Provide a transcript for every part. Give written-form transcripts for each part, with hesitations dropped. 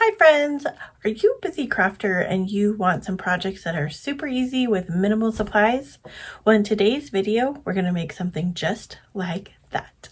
Hi friends! Are you a busy crafter and you want some projects that are super easy with minimal supplies? Well, in today's video, we're going to make something just like that.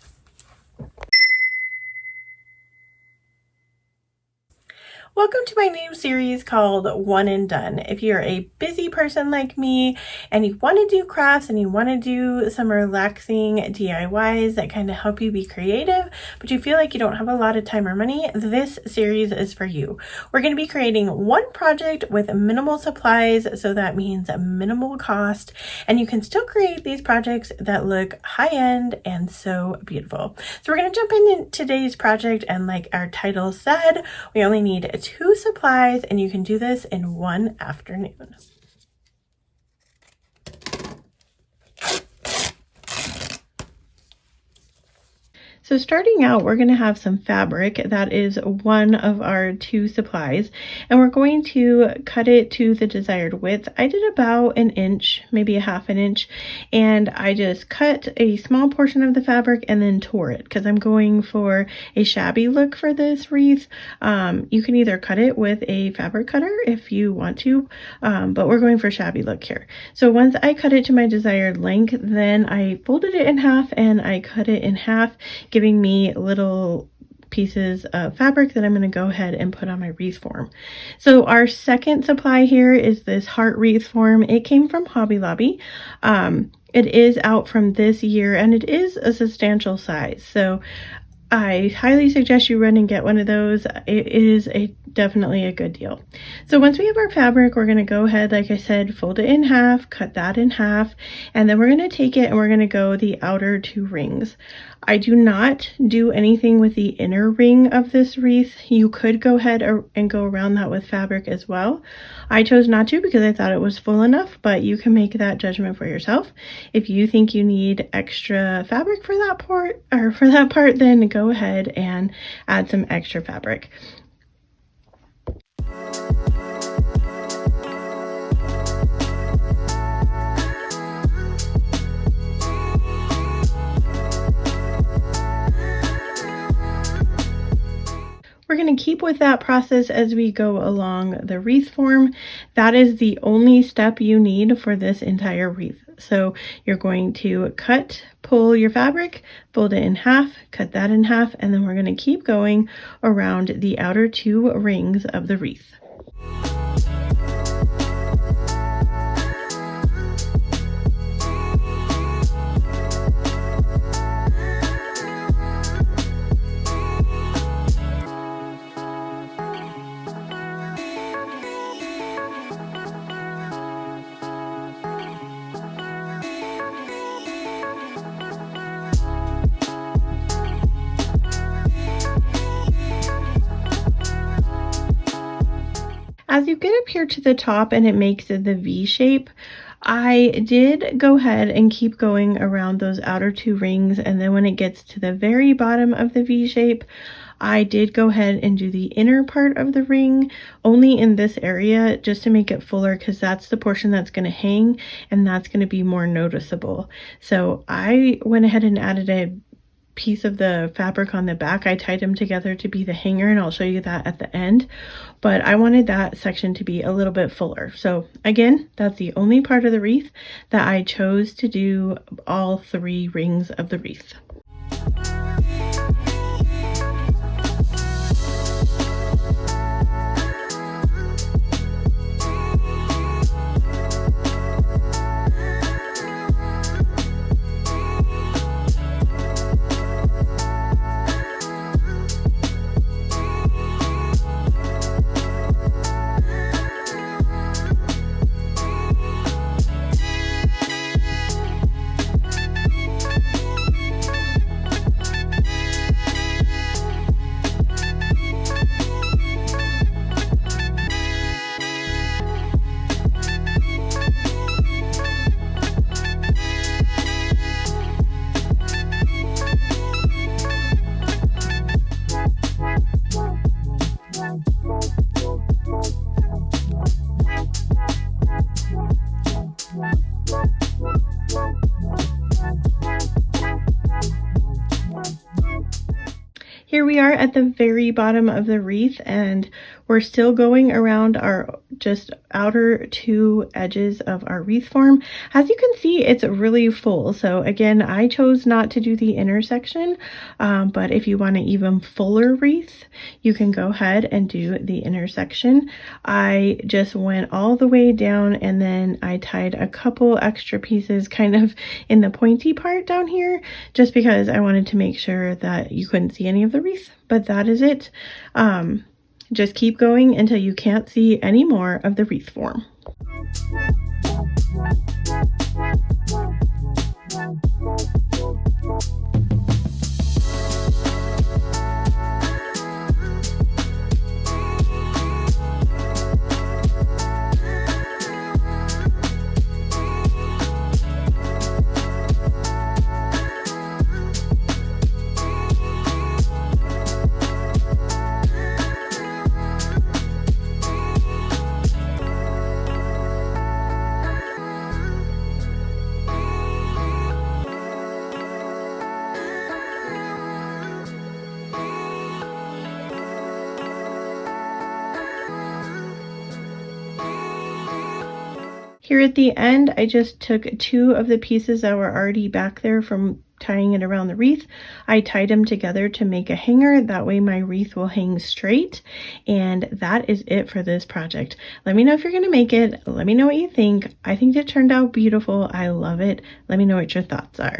Welcome to my new series called One and Done. If you're a busy person like me and you want to do crafts and you want to do some relaxing DIYs that kind of help you be creative, but you feel like you don't have a lot of time or money, this series is for you. We're going to be creating one project with minimal supplies, so that means minimal cost, and you can still create these projects that look high-end and so beautiful. So we're going to jump into today's project, and like our title said, we only need 2 supplies and you can do this in one afternoon. So starting out, we're going to have some fabric. That is one of our 2 supplies, and we're going to cut it to the desired width. I did about an inch, maybe a half an inch, and I just cut a small portion of the fabric and then tore it because I'm going for a shabby look for this wreath. You can either cut it with a fabric cutter if you want to, but we're going for shabby look here. So once I cut it to my desired length, then I folded it in half and I cut it in half, giving me little pieces of fabric that I'm going to go ahead and put on my wreath form. So our second supply here is this heart wreath form. It came from Hobby Lobby. It is out from this year and it is a substantial size. So I highly suggest you run and get one of those. It is definitely a good deal. So once we have our fabric, we're going to go ahead, like I said, fold it in half, cut that in half, and then we're going to take it and we're going to go the outer 2 rings. I do not do anything with the inner ring of this wreath. You could go ahead and go around that with fabric as well. I chose not to because I thought it was full enough, but you can make that judgment for yourself. If you think you need extra fabric for that part, then go ahead and add some extra fabric. We're going to keep with that process as we go along the wreath form. That is the only step you need for this entire wreath. So you're going to pull your fabric, fold it in half, cut that in half, and then we're going to keep going around the outer 2 rings of the wreath. As you get up here to the top and it makes the V shape, I did go ahead and keep going around those outer 2 rings, and then when it gets to the very bottom of the V shape, I did go ahead and do the inner part of the ring only in this area just to make it fuller, because that's the portion that's going to hang and that's going to be more noticeable. So I went ahead and added a piece of the fabric on the back. I tied them together to be the hanger, and I'll show you that at the end, but I wanted that section to be a little bit fuller. So again, that's the only part of the wreath that I chose to do all 3 rings of the wreath. at the very bottom of the wreath, and we're still going around our just outer two edges of our wreath form. As you can see, it's really full. So again, I chose not to do the intersection, but if you want an even fuller wreath, you can go ahead and do the intersection. I just went all the way down, and then I tied a couple extra pieces kind of in the pointy part down here, just because I wanted to make sure that you couldn't see any of the wreath. But that is it. Just keep going until you can't see any more of the wreath form. Here at the end, I just took two of the pieces that were already back there from tying it around the wreath. I tied them together to make a hanger. That way my wreath will hang straight. And that is it for this project. Let me know if you're going to make it. Let me know what you think. I think it turned out beautiful. I love it. Let me know what your thoughts are.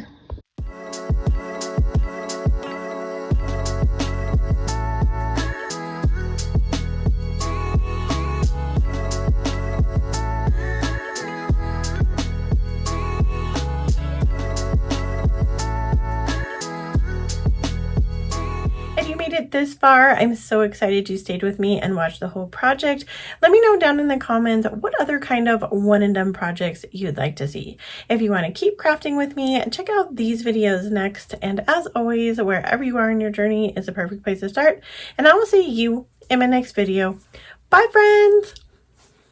This far, I'm so excited you stayed with me and watched the whole project. Let me know down in the comments what other kind of one and done projects you'd like to see. If you want to keep crafting with me, check out these videos next. And as always, wherever you are in your journey is a perfect place to start. And I will see you in my next video. Bye, friends!